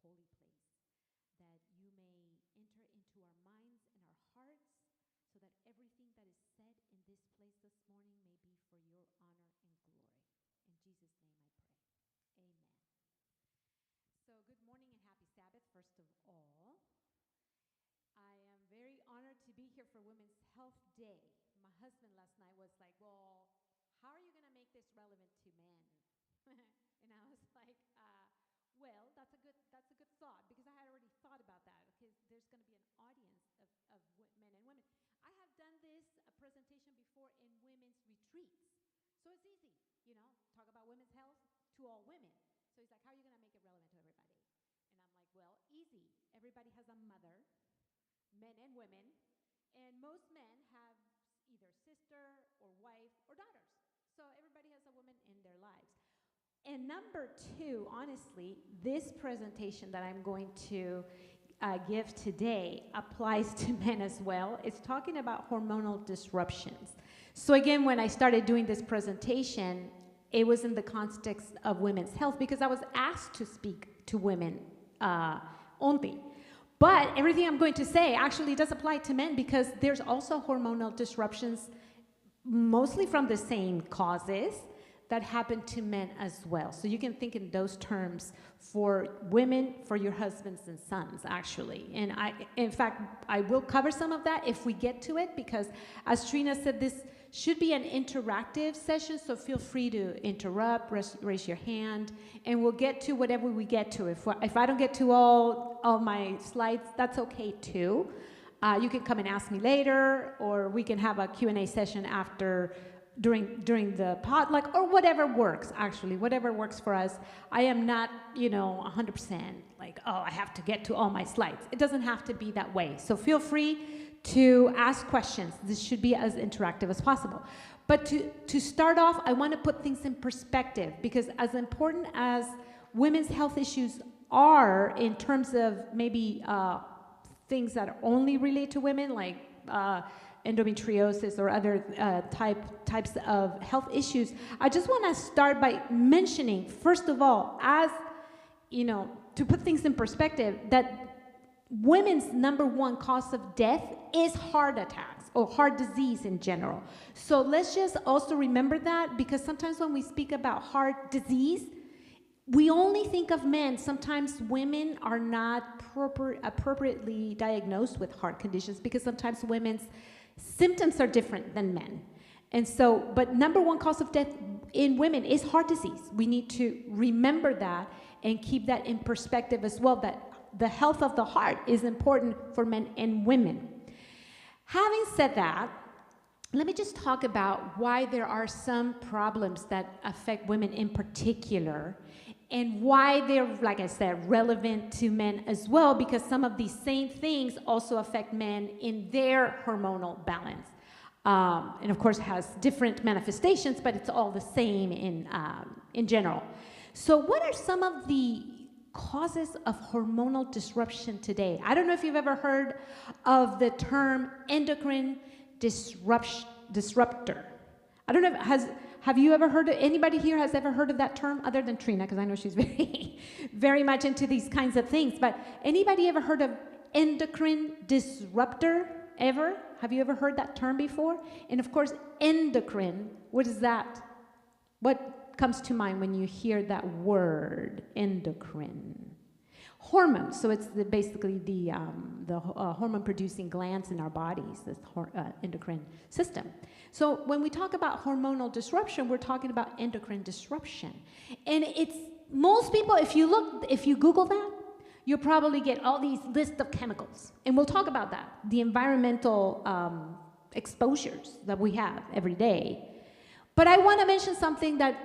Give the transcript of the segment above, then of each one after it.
holy place, that you may enter into our minds and our hearts, so that everything that is said in this place this morning may be for your honor and glory. In Jesus' name I pray. Amen. So good morning and happy Sabbath, first of all. I am very honored to be here for Women's Health Day. My husband last night was like, well, how are you going to make this relevant to men? And I was like, well, that's a good thought, because I had already thought about that, because there's going to be an audience of men and women. I have done this presentation before in women's retreats. So it's easy, talk about women's health to all women. So he's like, how are you going to make it relevant to everybody? And I'm like, well, easy. Everybody has a mother, men and women, and most men have either sister or wife or daughters. So everybody has a woman in their lives. And number two, honestly, this presentation that I'm going to give today applies to men as well. It's talking about hormonal disruptions. So again, when I started doing this presentation, it was in the context of women's health, because I was asked to speak to women only. But everything I'm going to say actually does apply to men, because there's also hormonal disruptions, mostly from the same causes, that happen to men as well. So you can think in those terms for women, for your husbands and sons, actually. And in fact, I will cover some of that if we get to it, because as Trina said, this should be an interactive session, so feel free to interrupt, raise your hand, and we'll get to whatever we get to. If I don't get to all my slides, that's okay too. You can come and ask me later, or we can have a Q&A session after, during the potluck, or whatever works, actually, whatever works for us. I am not, 100% like, I have to get to all my slides. It doesn't have to be that way. So feel free to ask questions. This should be as interactive as possible. But to start off, I want to put things in perspective, because as important as women's health issues are in terms of maybe things that only relate to women, like endometriosis or other types of health issues, I just want to start by mentioning, first of all, as to put things in perspective, that women's number one cause of death is heart attacks or heart disease in general. So let's just also remember that, because sometimes when we speak about heart disease, we only think of men. Sometimes women are not appropriately diagnosed with heart conditions, because sometimes women's symptoms are different than men. And so, but number one cause of death in women is heart disease. We need to remember that and keep that in perspective as well, that the health of the heart is important for men and women. Having said that, let me just talk about why there are some problems that affect women in particular, and why they're, like I said, relevant to men as well, because some of these same things also affect men in their hormonal balance. And of course has different manifestations, but it's all the same in general. So what are some of the causes of hormonal disruption today? I don't know if you've ever heard of the term endocrine disruptor. I don't know, have you ever heard of, anybody here has ever heard of that term other than Trina, because I know she's very, very much into these kinds of things, but anybody ever heard of endocrine disruptor ever? Have you ever heard that term before? And of course, endocrine, what is that? What comes to mind when you hear that word, endocrine? Hormones, so it's basically the hormone-producing glands in our bodies, this endocrine system. So when we talk about hormonal disruption, we're talking about endocrine disruption. And it's, most people, if you Google that, you'll probably get all these lists of chemicals. And we'll talk about that, the environmental exposures that we have every day. But I want to mention something that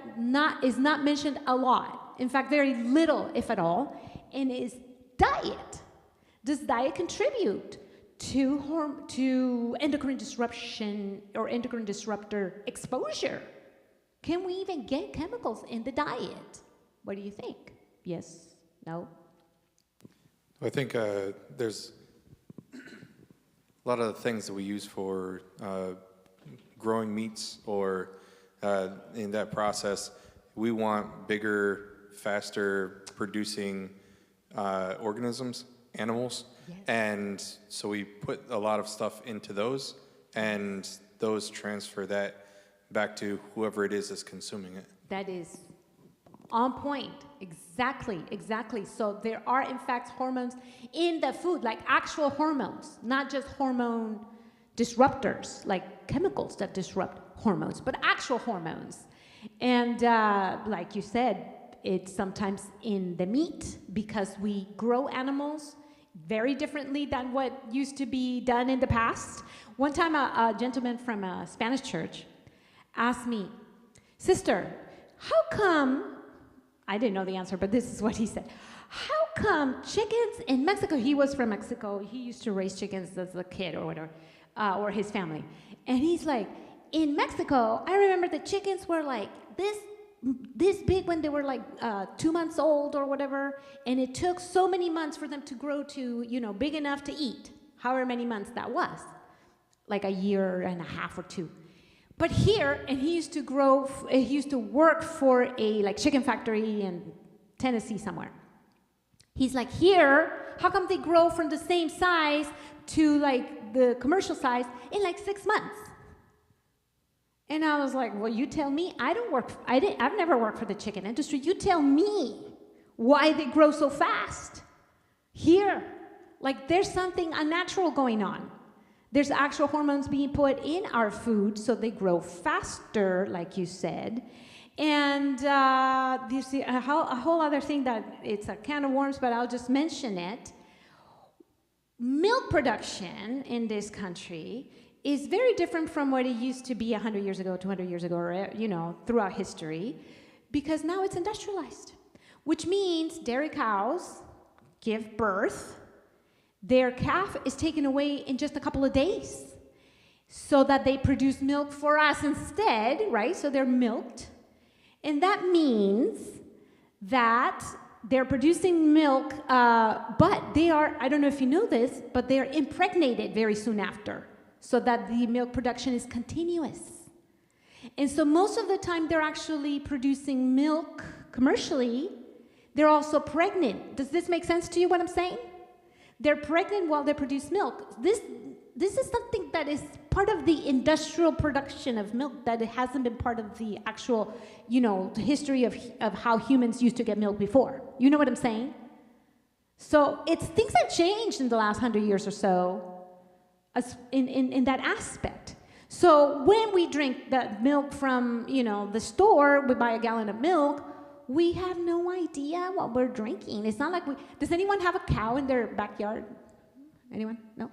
is not mentioned a lot, in fact, very little, if at all, and is diet. Does diet contribute to endocrine disruption or endocrine disruptor exposure? Can we even get chemicals in the diet? What do you think? Yes? No? I think there's a lot of the things that we use for growing meats, or in that process, we want bigger, faster producing organisms, animals. Yes. And so we put a lot of stuff into those, and those transfer that back to whoever it is that's consuming it. That is on point. Exactly. So there are, in fact, hormones in the food, like actual hormones, not just hormone disruptors, like chemicals that disrupt hormones, but actual hormones. And like you said, it's sometimes in the meat, because we grow animals very differently than what used to be done in the past. One time, a gentleman from a Spanish church asked me, "Sister, how come," I didn't know the answer, but this is what he said, "how come chickens in Mexico," he was from Mexico, he used to raise chickens as a kid or whatever, or his family, and he's like, "In Mexico, I remember the chickens were like this big when they were like 2 months old or whatever, and it took so many months for them to grow to, big enough to eat," however many months that was, like a year and a half or two. But here, and he used to work for a like chicken factory in Tennessee somewhere. He's like, "Here, how come they grow from the same size to like the commercial size in like 6 months?" And I was like, "Well, you tell me. I've never worked for the chicken industry. You tell me why they grow so fast here. Like there's something unnatural going on. There's actual hormones being put in our food, so they grow faster, like you said." And you see a whole other thing that it's a can of worms, but I'll just mention it. Milk production in this country is very different from what it used to be 100 years ago, 200 years ago, or, throughout history, because now it's industrialized, which means dairy cows give birth. Their calf is taken away in just a couple of days so that they produce milk for us instead, right? So they're milked. And that means that they're producing milk, but they are, I don't know if you know this, but they're impregnated very soon after, so that the milk production is continuous. And so most of the time they're actually producing milk commercially. They're also pregnant. Does this make sense to you, what I'm saying? They're pregnant while they produce milk. This is something that is part of the industrial production of milk, that it hasn't been part of the actual, the history of how humans used to get milk before. You know what I'm saying? So things have changed in the last 100 years or so in that aspect. So when we drink that milk from, the store, we buy a gallon of milk, we have no idea what we're drinking. It's not like does anyone have a cow in their backyard? Anyone? No?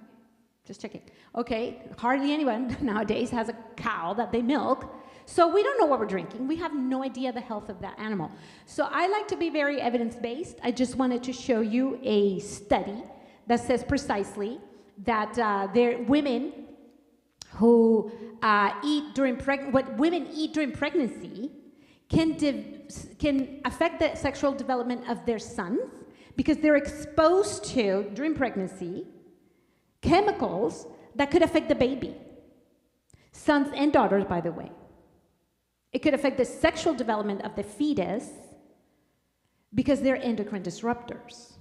Just checking. Okay, hardly anyone nowadays has a cow that they milk. So we don't know what we're drinking. We have no idea the health of that animal. So I like to be very evidence-based. I just wanted to show you a study that says precisely that women who what women eat during pregnancy can affect the sexual development of their sons, because they're exposed to, during pregnancy, chemicals that could affect the baby. Sons and daughters, by the way. It could affect the sexual development of the fetus because they're endocrine disruptors.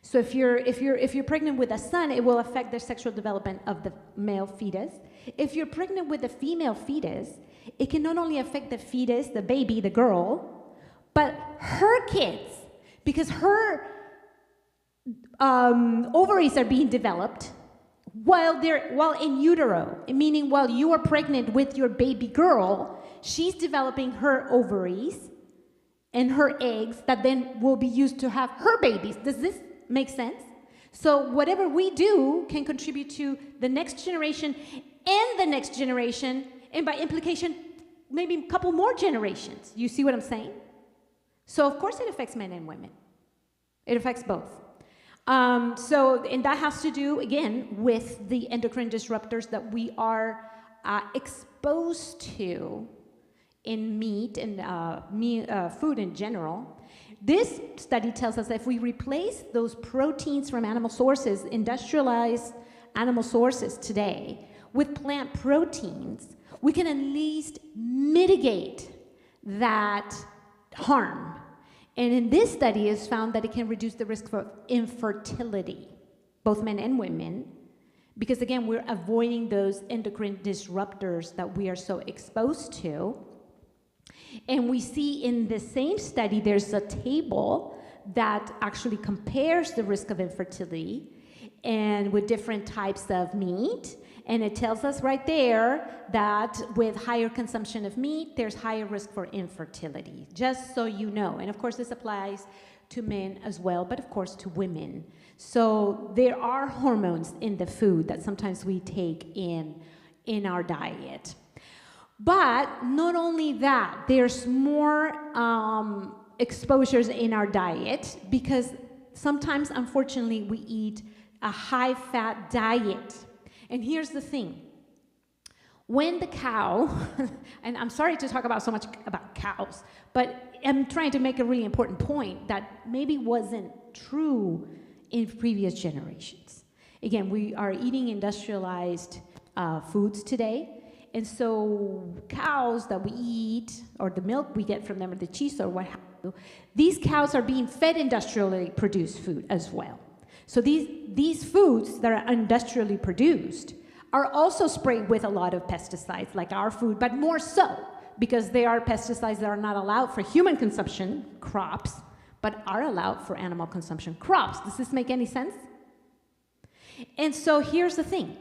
So if you're pregnant with a son, it will affect the sexual development of the male fetus. If you're pregnant with a female fetus, it can not only affect the fetus, the baby, the girl, but her kids, because her ovaries are being developed while in utero, meaning while you are pregnant with your baby girl, she's developing her ovaries and her eggs that then will be used to have her babies. Does this make sense? So whatever we do can contribute to the next generation and the next generation, and by implication, maybe a couple more generations. You see what I'm saying? So of course it affects men and women. It affects both. And that has to do, again, with the endocrine disruptors that we are exposed to in meat and food in general. This study tells us that if we replace those proteins from animal sources, industrialized animal sources today, with plant proteins, we can at least mitigate that harm. And in this study, it's found that it can reduce the risk for infertility, both men and women, because again, we're avoiding those endocrine disruptors that we are so exposed to. And we see in the same study, there's a table that actually compares the risk of infertility and with different types of meat. And it tells us right there that with higher consumption of meat, there's higher risk for infertility, just so you know. And of course, this applies to men as well, but of course to women. So there are hormones in the food that sometimes we take in our diet. But not only that, there's more exposures in our diet because sometimes, unfortunately, we eat a high-fat diet. And here's the thing. When the cow, and I'm sorry to talk about so much about cows, but I'm trying to make a really important point that maybe wasn't true in previous generations. Again, we are eating industrialized foods today, and so cows that we eat, or the milk we get from them, or the cheese, or what have you, these cows are being fed industrially produced food as well. So these foods that are industrially produced are also sprayed with a lot of pesticides, like our food, but more so because they are pesticides that are not allowed for human consumption crops, but are allowed for animal consumption crops. Does this make any sense? And so here's the thing.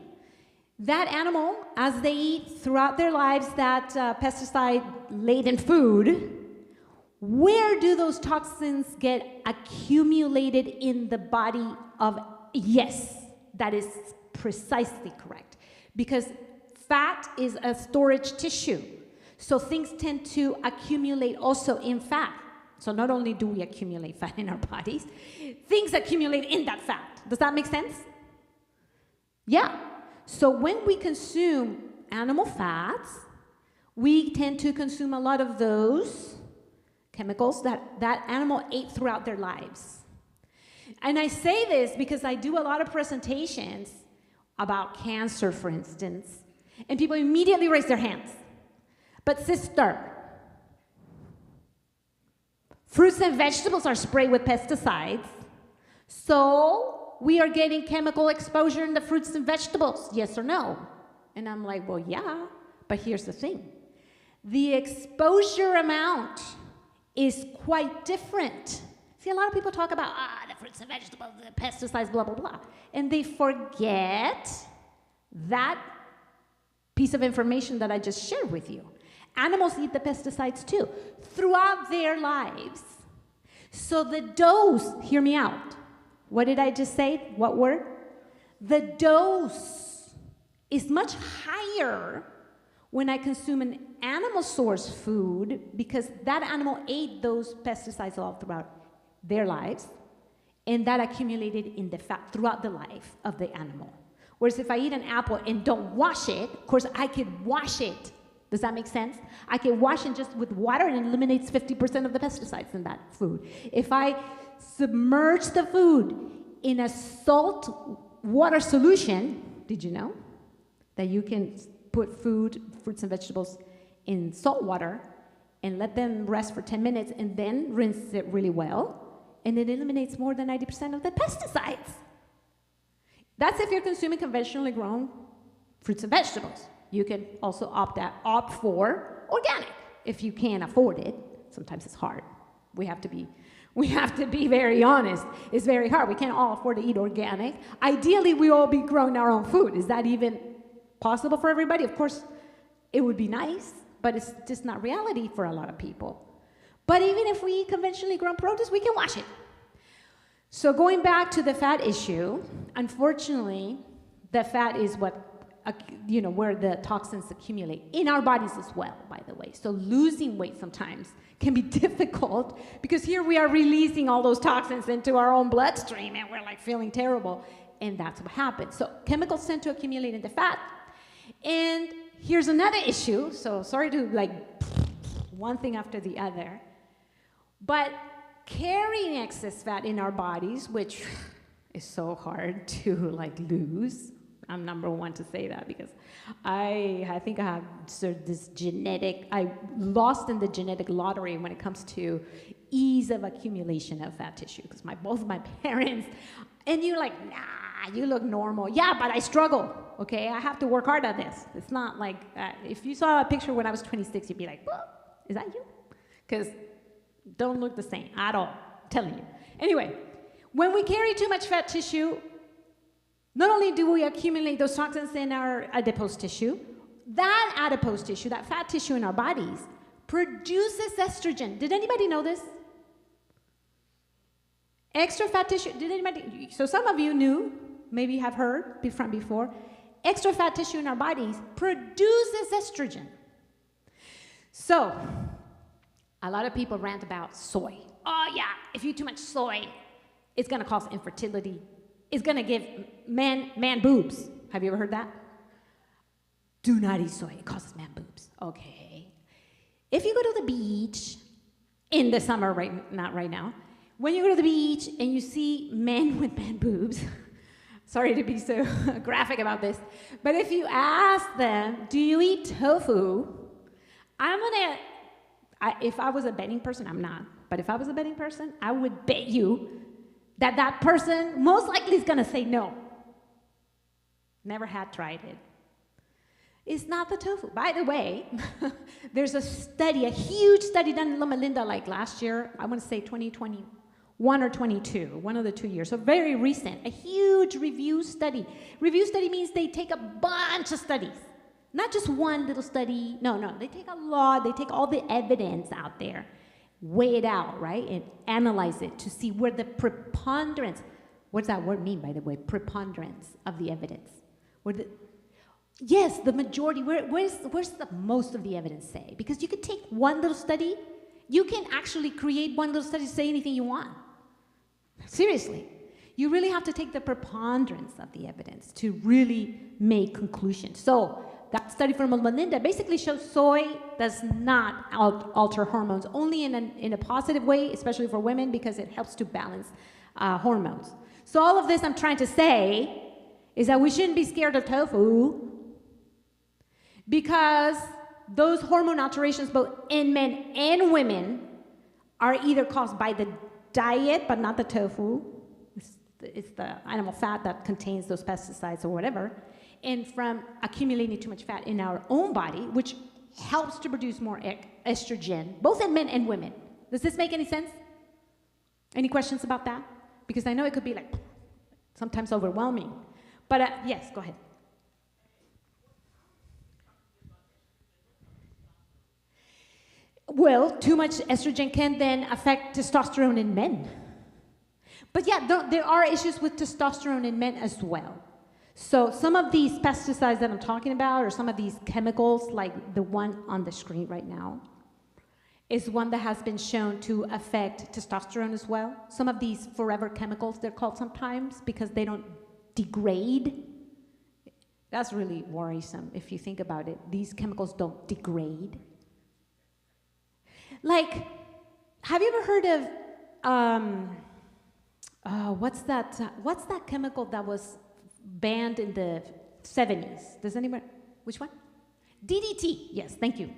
That animal, as they eat throughout their lives that pesticide-laden food, where do those toxins get accumulated in the body of? Yes, that is precisely correct. Because fat is a storage tissue. So things tend to accumulate also in fat. So not only do we accumulate fat in our bodies, things accumulate in that fat. Does that make sense? Yeah. So when we consume animal fats, we tend to consume a lot of those chemicals that animal ate throughout their lives. And I say this because I do a lot of presentations about cancer, for instance, and people immediately raise their hands. But sister, fruits and vegetables are sprayed with pesticides, so we are getting chemical exposure in the fruits and vegetables, yes or no? And I'm like, well, yeah, but here's the thing. The exposure amount is quite different. See, a lot of people talk about, the fruits and vegetables, the pesticides, blah, blah, blah. And they forget that piece of information that I just shared with you. Animals eat the pesticides too, throughout their lives. So the dose, hear me out. What did I just say? What word? The dose is much higher when I consume an animal source food because that animal ate those pesticides all throughout their lives, and that accumulated in the fat throughout the life of the animal. Whereas if I eat an apple and don't wash it, of course I could wash it. Does that make sense? I can wash it just with water and it eliminates 50% of the pesticides in that food. If I submerge the food in a salt water solution, did you know that you can put fruits and vegetables in salt water and let them rest for 10 minutes and then rinse it really well, and it eliminates more than 90% of the pesticides. That's if you're consuming conventionally grown fruits and vegetables. You can also opt for organic if you can't afford it. Sometimes it's hard. We have to be very honest. It's very hard. We can't all afford to eat organic. Ideally, we all be growing our own food. Is that even possible for everybody? Of course, it would be nice, but it's just not reality for a lot of people. But even if we eat conventionally grown produce, we can wash it. So going back to the fat issue, unfortunately, the fat is what, where the toxins accumulate in our bodies as well, by the way. So losing weight sometimes can be difficult because here we are releasing all those toxins into our own bloodstream and we're like feeling terrible. And that's what happens. So chemicals tend to accumulate in the fat. And here's another issue. So sorry to one thing after the other. But carrying excess fat in our bodies, which is so hard to lose. I'm number one to say that because I think I have sort of I lost in the genetic lottery when it comes to ease of accumulation of fat tissue, because both of my parents, and you're like, nah, you look normal. Yeah, but I struggle, okay? I have to work hard at this. It's not like, if you saw a picture when I was 26, you'd be like, whoa, is that you? Because don't look the same at all, I'm telling you. Anyway, when we carry too much fat tissue, not only do we accumulate those toxins in our adipose tissue, that adipose tissue, that fat tissue in our bodies, produces estrogen. Did anybody know this? Extra fat tissue, did anybody? So some of you knew, maybe have heard from before, extra fat tissue in our bodies produces estrogen. So, a lot of people rant about soy. Oh yeah, if you eat too much soy, it's gonna cause infertility. It's gonna give man boobs. Have you ever heard that? Do not eat soy, it causes man boobs. Okay. If you go to the beach in the summer, not right now, when you go to the beach and you see men with man boobs, sorry to be so graphic about this, but if you ask them, do you eat tofu? If I was a betting person, I'm not, but if I was a betting person, I would bet you that person most likely is gonna say no. Never had tried it. It's not the tofu. By the way, there's a study, a huge study done in Loma Linda like last year, I want to say 2021 or 22, one of the 2 years, so very recent, a huge review study. Review study means they take a bunch of studies, not just one little study, no, they take a lot, they take all the evidence out there, weigh it out, right, and analyze it to see where the preponderance, what does that word mean, by the way, preponderance of the evidence, yes, the majority, where's the most of the evidence say? Because you could take one little study, you can actually create one little study to say anything you want. Seriously. You really have to take the preponderance of the evidence to really make conclusions. So that study from Melinda basically shows soy does not alter hormones, only in a positive way, especially for women, because it helps to balance hormones. So all of this I'm trying to say is that we shouldn't be scared of tofu, because those hormone alterations, both in men and women, are either caused by the diet, but not the tofu. It's the animal fat that contains those pesticides or whatever, and from accumulating too much fat in our own body, which helps to produce more estrogen, both in men and women. Does this make any sense? Any questions about that? Because I know it could be like sometimes overwhelming. But yes, go ahead. Well, too much estrogen can then affect testosterone in men. But yeah, there are issues with testosterone in men as well. So some of these pesticides that I'm talking about, or some of these chemicals, like the one on the screen right now, is one that has been shown to affect testosterone as well. Some of these forever chemicals, they're called sometimes, because they don't degrade. That's really worrisome if you think about it. These chemicals don't degrade. Like, have you ever heard of, what's that chemical that was banned in the 70s? Does anyone, which one? DDT, yes, thank you.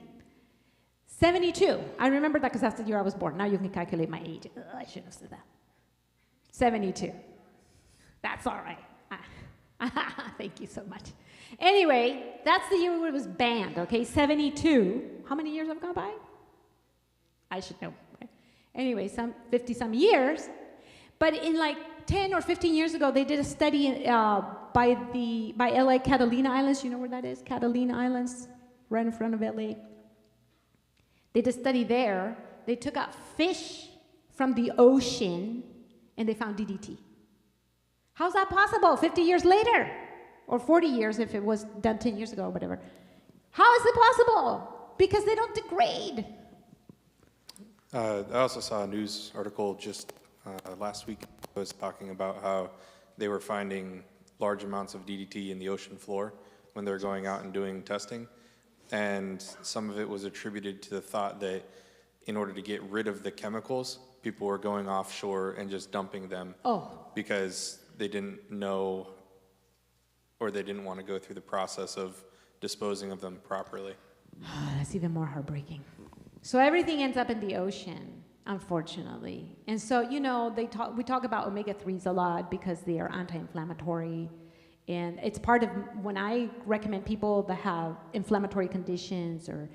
72, I remember that because that's the year I was born. Now you can calculate my age. I shouldn't have said that. 72, that's all right. Thank you so much. Anyway, that's the year where it was banned, okay, 72. How many years have gone by? I should know. Right? Anyway, 50-some years. But in like 10 or 15 years ago, they did a study by LA Catalina Islands. You know where that is? Catalina Islands, right in front of LA. They did a study there. They took out fish from the ocean, and they found DDT. How's that possible 50 years later? Or 40 years if it was done 10 years ago or whatever. How is it possible? Because they don't degrade. I also saw a news article just last week that was talking about how they were finding large amounts of DDT in the ocean floor when they were going out and doing testing. And some of it was attributed to the thought that in order to get rid of the chemicals, people were going offshore and just dumping them because they didn't know or they didn't want to go through the process of disposing of them properly. That's even more heartbreaking. So everything ends up in the ocean. unfortunately. And so, we talk about omega-3s a lot because they are anti-inflammatory. And it's part of when I recommend people that have inflammatory conditions or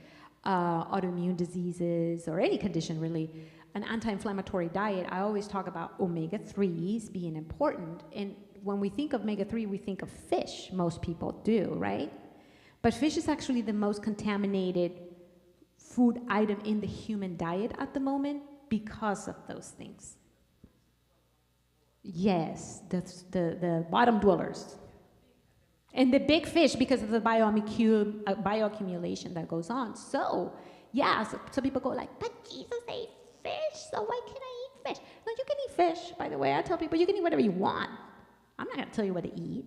autoimmune diseases or any condition really, an anti-inflammatory diet, I always talk about omega-3s being important. And when we think of omega-3, we think of fish. Most people do, right? But fish is actually the most contaminated food item in the human diet at the moment because of those things. Yes, the bottom dwellers. And the big fish because of the bioaccumulation that goes on. So, yeah, so people go like, but Jesus ate fish, so why can't I eat fish? No, you can eat fish, by the way. I tell people you can eat whatever you want. I'm not going to tell you what to eat.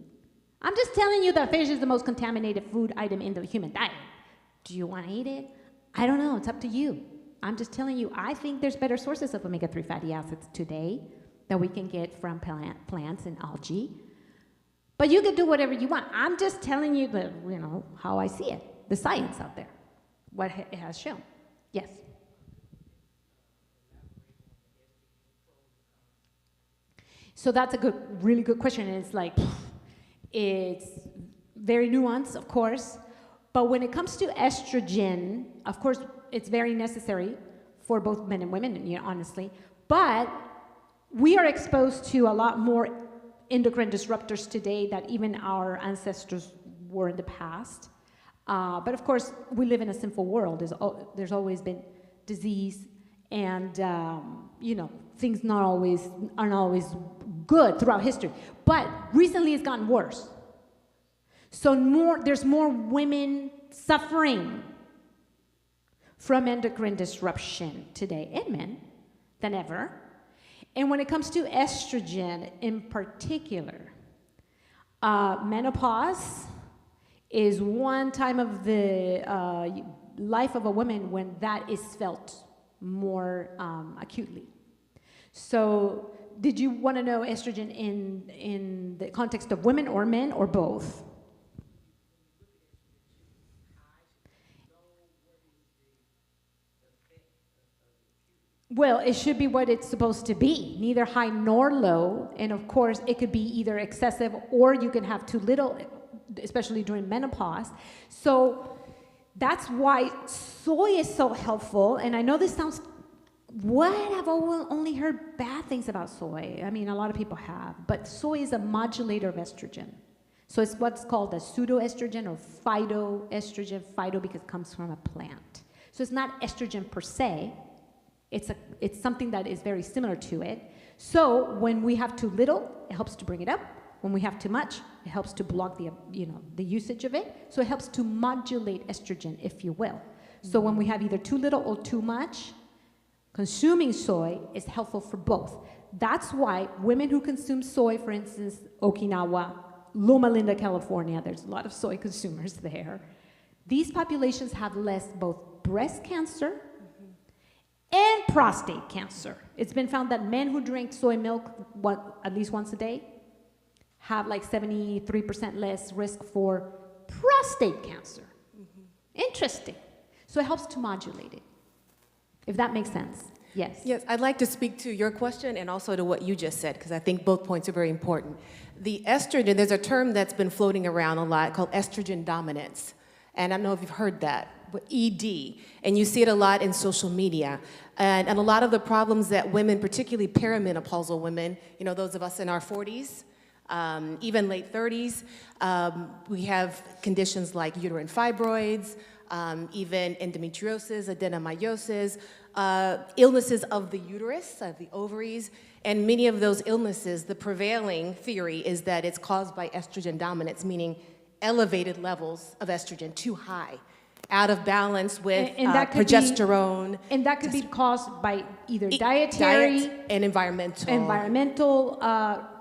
I'm just telling you that fish is the most contaminated food item in the human diet. Do you want to eat it? I don't know. It's up to you. I'm just telling you, I think there's better sources of omega-3 fatty acids today that we can get from plants and algae. But you can do whatever you want. I'm just telling you how I see it, the science out there, what it has shown. Yes. So that's a really good question. And it's very nuanced, of course. But when it comes to estrogen, of course, it's very necessary for both men and women, honestly. But we are exposed to a lot more endocrine disruptors today that even our ancestors were in the past. But of course, we live in a sinful world. There's always been disease and, things aren't always good throughout history. But recently it's gotten worse. So there's more women suffering from endocrine disruption today, and men, than ever. And when it comes to estrogen in particular, menopause is one time of the life of a woman when that is felt more acutely. So did you want to know estrogen in the context of women or men or both? Well, it should be what it's supposed to be, neither high nor low. And of course, it could be either excessive or you can have too little, especially during menopause. So that's why soy is so helpful. And I know this sounds, I've only heard bad things about soy. I mean, a lot of people have. But soy is a modulator of estrogen. So it's what's called a pseudoestrogen or phytoestrogen, phyto because it comes from a plant. So it's not estrogen per se. It's something that is very similar to it. So when we have too little, it helps to bring it up. When we have too much, it helps to block the usage of it. So it helps to modulate estrogen, if you will. So when we have either too little or too much, consuming soy is helpful for both. That's why women who consume soy, for instance, Okinawa, Loma Linda, California, there's a lot of soy consumers there. These populations have less both breast cancer and prostate cancer. It's been found that men who drink soy milk at least once a day have like 73% less risk for prostate cancer. Interesting. So it helps to modulate it, if that makes sense. Yes. Yes, I'd like to speak to your question and also to what you just said, because I think both points are very important. The estrogen, there's a term that's been floating around a lot called estrogen dominance. And I don't know if you've heard that, but ED. And you see it a lot in social media. And a lot of the problems that women, particularly perimenopausal women, those of us in our 40s, even late 30s, we have conditions like uterine fibroids, even endometriosis, adenomyosis, illnesses of the uterus, of the ovaries, and many of those illnesses, the prevailing theory is that it's caused by estrogen dominance, meaning elevated levels of estrogen, too high, out of balance with progesterone. And that could be caused by either dietary and environmental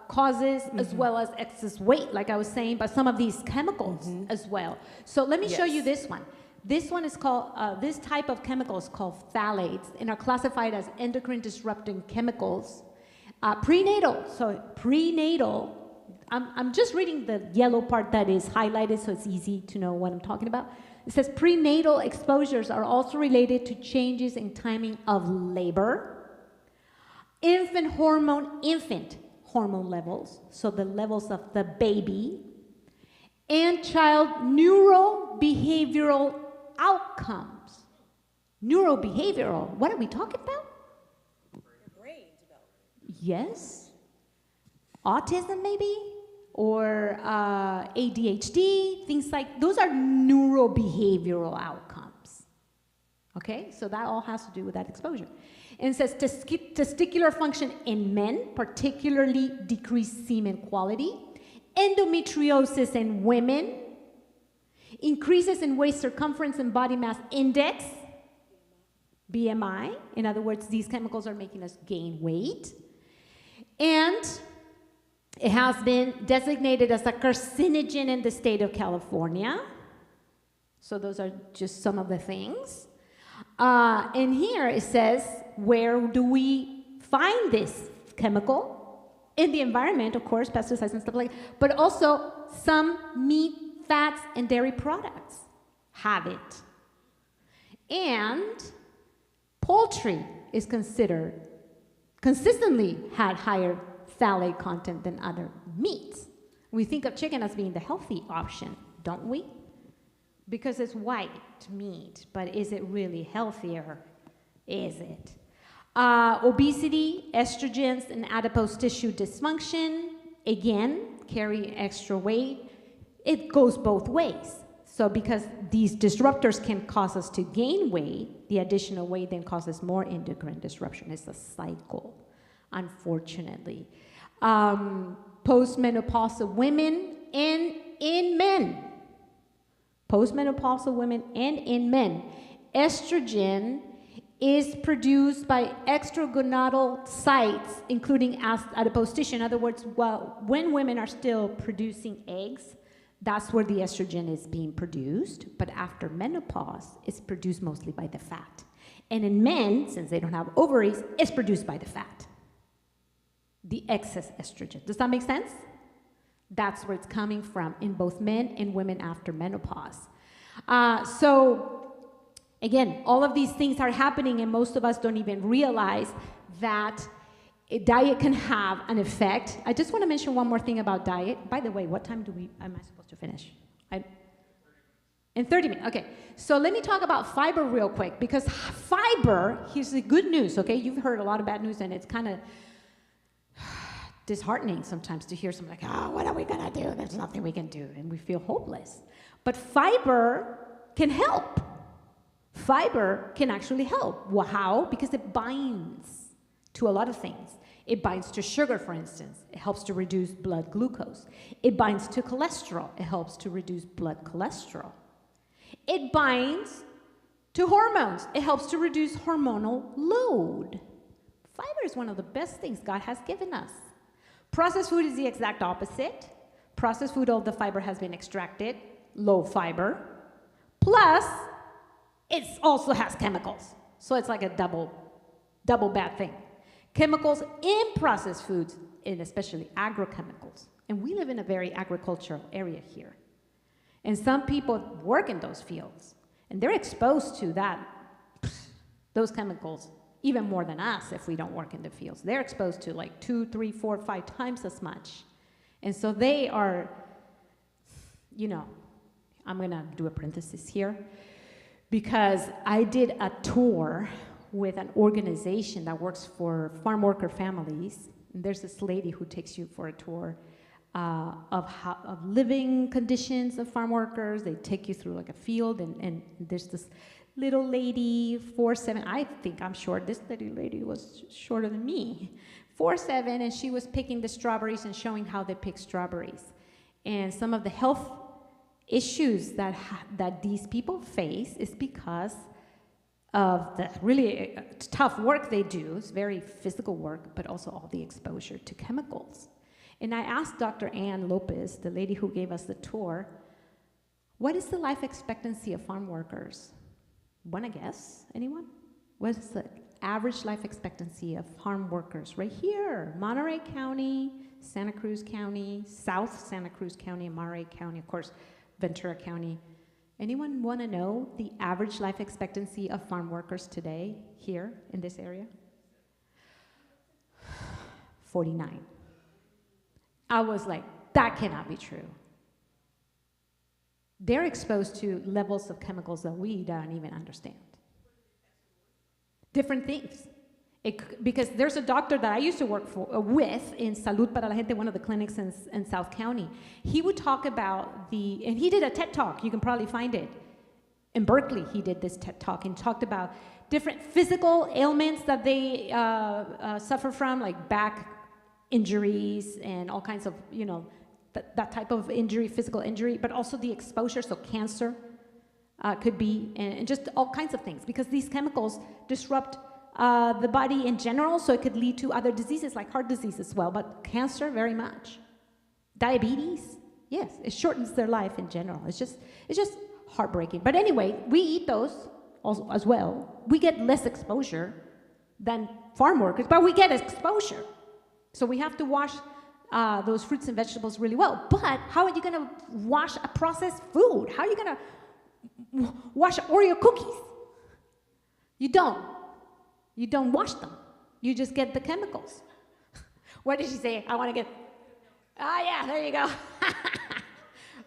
causes, as well as excess weight, like I was saying, but some of these chemicals as well. So let me show you this one. This one is called, this type of chemical is called phthalates and are classified as endocrine disrupting chemicals. Prenatal, I'm just reading the yellow part that is highlighted so it's easy to know what I'm talking about. It says prenatal exposures are also related to changes in timing of labor, infant hormone levels, so the levels of the baby, and child neurobehavioral outcomes. Neurobehavioral, what are we talking about? Yes. Autism maybe? Or ADHD, things like, those are neurobehavioral outcomes. Okay, so that all has to do with that exposure. And it says testicular function in men, particularly decreased semen quality, endometriosis in women, increases in waist circumference and body mass index, BMI. In other words, these chemicals are making us gain weight. And it has been designated as a carcinogen in the state of California. So those are just some of the things. And here it says, where do we find this chemical? In the environment, of course, pesticides and stuff like that, but also some meat, fats, and dairy products have it. And poultry is considered, consistently had higher phthalate content than other meats. We think of chicken as being the healthy option, don't we? Because it's white meat, but is it really healthier? Is it? Obesity, estrogens, and adipose tissue dysfunction, again, carry extra weight. It goes both ways. So because these disruptors can cause us to gain weight, the additional weight then causes more endocrine disruption. It's a cycle, unfortunately. Postmenopausal women and in men. Postmenopausal women and in men. Estrogen is produced by extragonadal sites, including adipose tissue. In other words, when women are still producing eggs, that's where the estrogen is being produced. But after menopause, it's produced mostly by the fat. And in men, since they don't have ovaries, it's produced by the fat. The excess estrogen. Does that make sense? That's where it's coming from in both men and women after menopause. So, again, all of these things are happening and most of us don't even realize that a diet can have an effect. I just want to mention one more thing about diet. By the way, what time am I supposed to finish? In 30 minutes, okay. So let me talk about fiber real quick, because fiber, here's the good news, okay? You've heard a lot of bad news and it's kind of disheartening sometimes to hear something like, what are we gonna do? There's nothing we can do, and we feel hopeless. But fiber can help. Fiber can actually help. Well, how? Because it binds to a lot of things. It binds to sugar, for instance. It helps to reduce blood glucose. It binds to cholesterol. It helps to reduce blood cholesterol. It binds to hormones. It helps to reduce hormonal load. Fiber is one of the best things God has given us. Processed food is the exact opposite. Processed food, all the fiber has been extracted, low fiber. Plus, it also has chemicals. So it's like a double bad thing. Chemicals in processed foods, and especially agrochemicals. And we live in a very agricultural area here. And some people work in those fields, and they're exposed to those chemicals even more than us if we don't work in the fields. They're exposed to like 2, 3, 4, 5 times as much. And so they are, I'm gonna do a parenthesis here, because I did a tour with an organization that works for farm worker families. And there's this lady who takes you for a tour of living conditions of farm workers. They take you through like a field, and there's this little lady, 4'7", I'm short, this little lady was shorter than me, 4'7", and she was picking the strawberries and showing how they pick strawberries. And some of the health issues that these people face is because of the really tough work they do. It's very physical work, but also all the exposure to chemicals. And I asked Dr. Ann Lopez, the lady who gave us the tour, what is the life expectancy of farm workers? Want to guess? Anyone? What is the average life expectancy of farm workers right here? Monterey County, Santa Cruz County, South Santa Cruz County, and Monterey County, of course, Ventura County. Anyone want to know the average life expectancy of farm workers today here in this area? 49. I was like, that cannot be true. They're exposed to levels of chemicals that we don't even understand. Different things. Because there's a doctor that I used to work with in Salud para la Gente, one of the clinics in South County. He would talk about and he did a TED Talk, you can probably find it. In Berkeley, he did this TED Talk and talked about different physical ailments that they suffer from, like back injuries and all kinds of, that type of injury, physical injury, but also the exposure, so cancer could be, and just all kinds of things, because these chemicals disrupt the body in general, so it could lead to other diseases like heart disease as well, but cancer very much. Diabetes, yes, it shortens their life in general. It's just heartbreaking. But anyway, we eat those also as well. We get less exposure than farm workers, but we get exposure. So we have to wash those fruits and vegetables really well. But how are you going to wash a processed food? How are you going to wash Oreo cookies? You don't. You don't wash them. You just get the chemicals. What did she say? I want to get... yeah, there you go.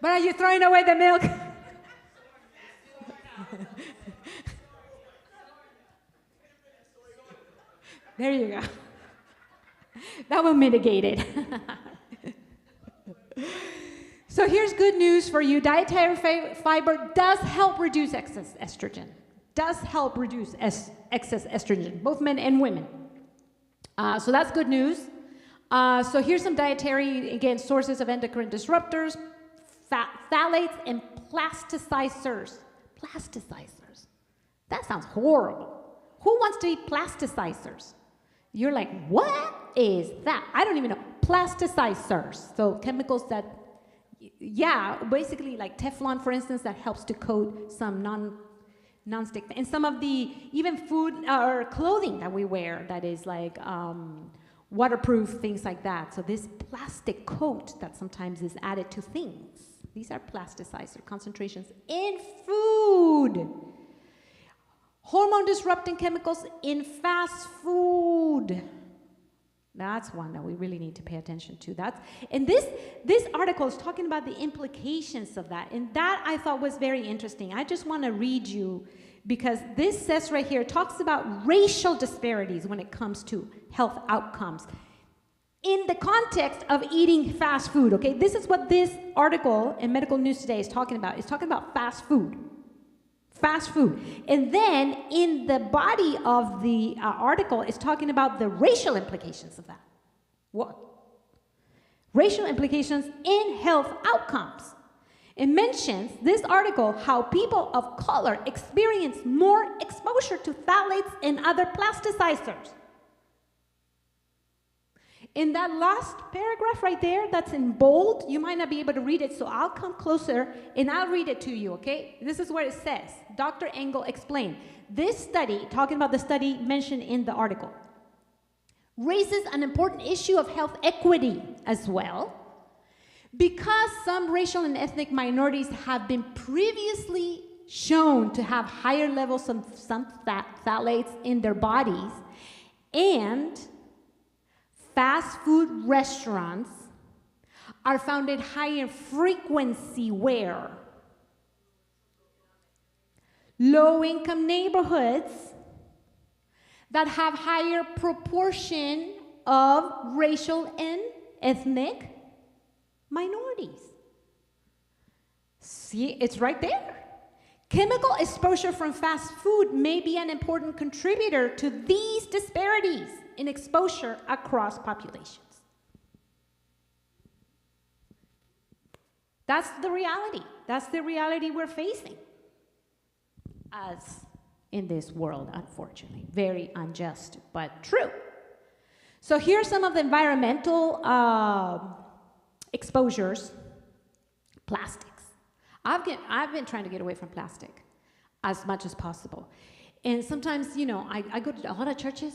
But are you throwing away the milk? There you go. That will mitigate it. So here's good news for you. Dietary fiber does help reduce excess estrogen. Does help reduce excess estrogen, both men and women. So that's good news. So here's some dietary, again, sources of endocrine disruptors, phthalates, and plasticizers. Plasticizers. That sounds horrible. Who wants to eat plasticizers? You're like, what is that? I don't even know. Plasticizers. So chemicals that, basically like Teflon, for instance, that helps to coat some non-stick, and some of the even food or clothing that we wear that is like waterproof, things like that. So this plastic coat that sometimes is added to things, these are plasticizer concentrations in food. Hormone disrupting chemicals in fast food. That's one that we really need to pay attention to. And this article is talking about the implications of that. And that I thought was very interesting. I just want to read you, because this says right here, talks about racial disparities when it comes to health outcomes in the context of eating fast food, okay? This is what this article in Medical News Today is talking about. It's talking about fast food. Fast food. And then in the body of the article, it's talking about the racial implications of that. What? Racial implications in health outcomes. It mentions, this article, how people of color experience more exposure to phthalates and other plasticizers. In that last paragraph right there, that's in bold, you might not be able to read it, so I'll come closer and I'll read it to you, okay? This is what it says. Dr. Engel explained. This study, talking about the study mentioned in the article, raises an important issue of health equity as well, because some racial and ethnic minorities have been previously shown to have higher levels of some phthalates in their bodies, and fast food restaurants are found in higher frequency where? Low-income neighborhoods that have higher proportion of racial and ethnic minorities. See, it's right there. Chemical exposure from fast food may be an important contributor to these disparities in exposure across populations. That's the reality. That's the reality we're facing as in this world, unfortunately. Very unjust, but true. So here's some of the environmental exposures. Plastics. I've been trying to get away from plastic as much as possible. And sometimes, I go to a lot of churches,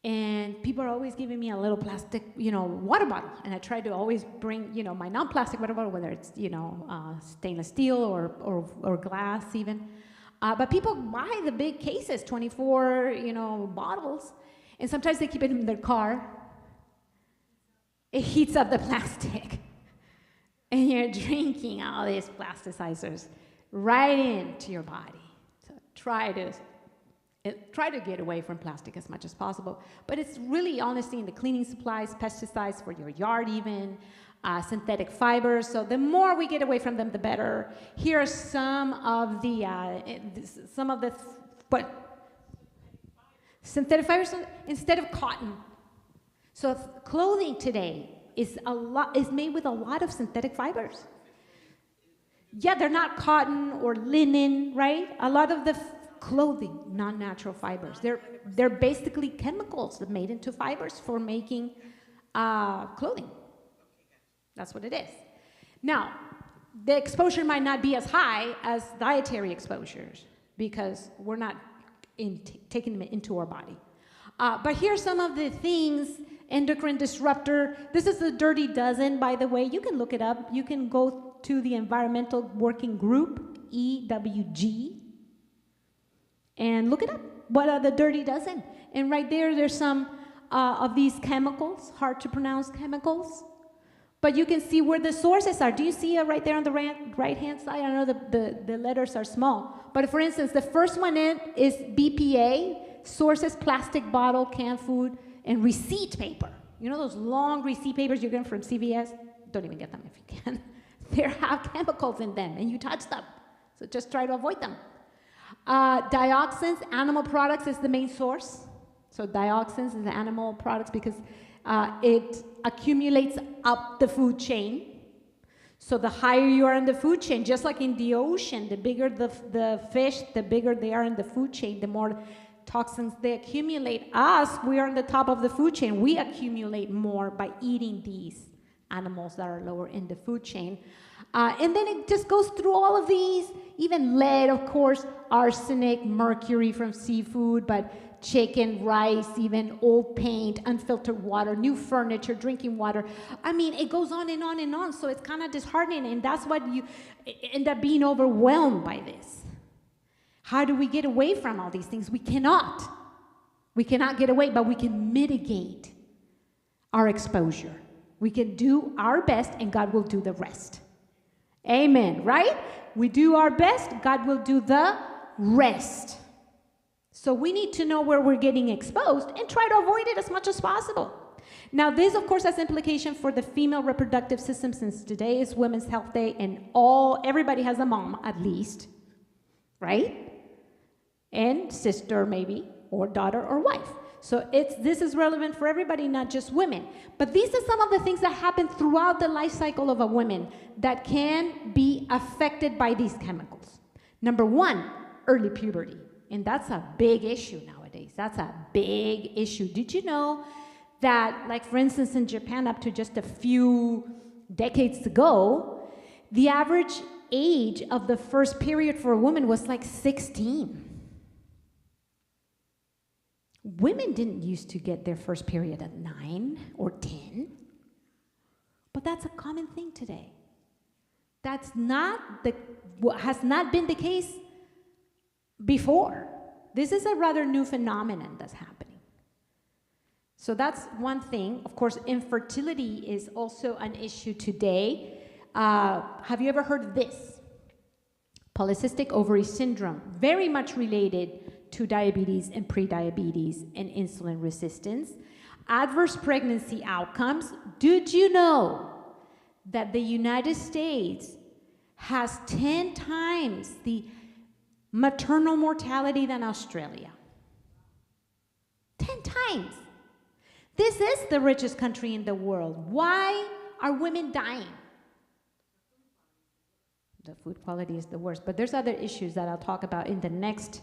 and people are always giving me a little plastic, water bottle. And I try to always bring, my non-plastic water bottle, whether it's, stainless steel or glass even. But people buy the big cases, 24, bottles. And sometimes they keep it in their car. it heats up the plastic. And you're drinking all these plasticizers right into your body. So try to get away from plastic as much as possible. But it's really, honestly, in the cleaning supplies, pesticides for your yard even, synthetic fibers. So the more we get away from them, the better. Here are some of the synthetic fibers instead of cotton. So clothing today is made with a lot of synthetic fibers. Yeah, they're not cotton or linen, right? A lot of the clothing, non-natural fibers. They're basically chemicals that made into fibers for making clothing. That's what it is. Now, the exposure might not be as high as dietary exposures because we're not taking them into our body. But here's some of the things, endocrine disruptor. This is the Dirty Dozen, by the way. You can look it up. You can go to the Environmental Working Group, EWG, and look it up. What are the Dirty Dozen? And right there's some of these chemicals, hard to pronounce chemicals. But you can see where the sources are. Do you see it right there on the right-hand side? I know the letters are small. But for instance, the first one is BPA, sources plastic bottle, canned food, and receipt paper. You know those long receipt papers you get from CVS? Don't even get them if you can. They have chemicals in them, and you touch them. So just try to avoid them. Dioxins, animal products is the main source. So dioxins is the animal products because it accumulates up the food chain. So the higher you are in the food chain, just like in the ocean, the bigger the fish, the bigger they are in the food chain, the more toxins they accumulate. We are on the top of the food chain. We accumulate more by eating these animals that are lower in the food chain. And then it just goes through all of these, even lead, of course, arsenic, mercury from seafood, but chicken, rice, even old paint, unfiltered water, new furniture, drinking water. I mean, it goes on and on and on, so it's kind of disheartening, and that's what you end up being overwhelmed by this. How do we get away from all these things? We cannot. We cannot get away, but we can mitigate our exposure. We can do our best, and God will do the rest. Amen, right? We do our best, God will do the rest. So we need to know where we're getting exposed and try to avoid it as much as possible. Now, this, of course, has implication for the female reproductive system, since today is Women's Health Day, and everybody has a mom, at least, right? And sister, maybe, or daughter, or wife. So this is relevant for everybody, not just women. But these are some of the things that happen throughout the life cycle of a woman that can be affected by these chemicals. Number one, early puberty. And that's a big issue nowadays. That's a big issue. Did you know that, like for instance, in Japan, up to just a few decades ago, the average age of the first period for a woman was like 16. Women didn't used to get their first period at 9 or 10, but that's a common thing today. Has not been the case before. This is a rather new phenomenon that's happening. So that's one thing. Of course, infertility is also an issue today. Have you ever heard of this? Polycystic ovary syndrome, very much related to diabetes and prediabetes and insulin resistance. Adverse pregnancy outcomes. Did you know that the United States has 10 times the maternal mortality than Australia? 10 times. This is the richest country in the world. Why are women dying? The food quality is the worst, but there's other issues that I'll talk about in the next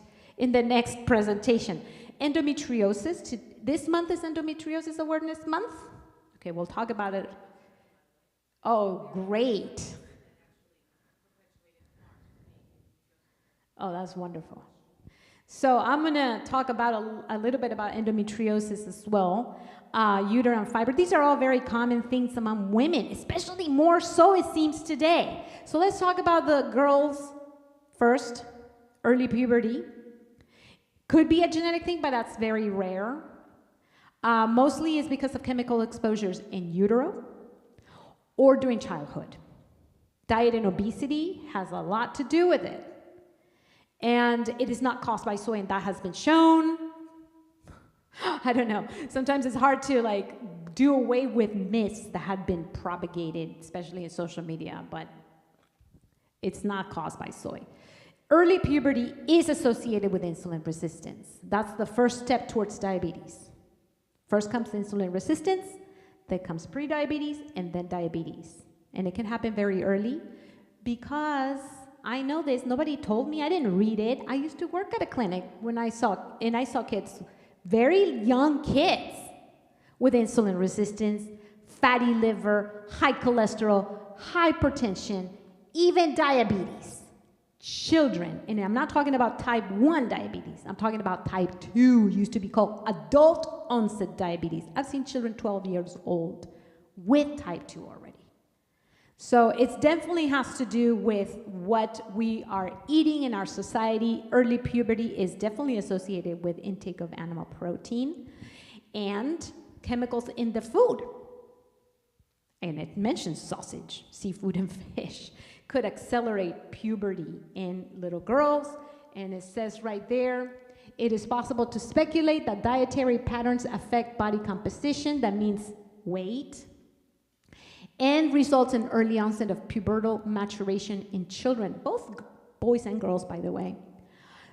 presentation. Endometriosis. This month is Endometriosis Awareness Month. Okay, we'll talk about it. Oh, great. Oh, that's wonderful. So I'm going to talk about a little bit about endometriosis as well. Uterine fiber. These are all very common things among women, especially more so it seems today. So let's talk about the girls first. Early puberty. Could be a genetic thing, but that's very rare. Mostly is because of chemical exposures in utero or during childhood. Diet and obesity has a lot to do with it. And it is not caused by soy, and that has been shown. I don't know. Sometimes it's hard to do away with myths that had been propagated, especially in social media, but it's not caused by soy. Early puberty is associated with insulin resistance. That's the first step towards diabetes. First comes insulin resistance, then comes prediabetes, and then diabetes. And it can happen very early because I know this, nobody told me, I didn't read it. I used to work at a clinic when I saw kids, very young kids with insulin resistance, fatty liver, high cholesterol, hypertension, even diabetes. Children, and I'm not talking about type 1 diabetes, I'm talking about type 2, used to be called adult onset diabetes. I've seen children 12 years old with type 2 already. So it definitely has to do with what we are eating in our society. Early puberty is definitely associated with intake of animal protein and chemicals in the food. And it mentions sausage, seafood, and fish could accelerate puberty in little girls. And it says right there, it is possible to speculate that dietary patterns affect body composition, that means weight, and results in early onset of pubertal maturation in children, both boys and girls, by the way.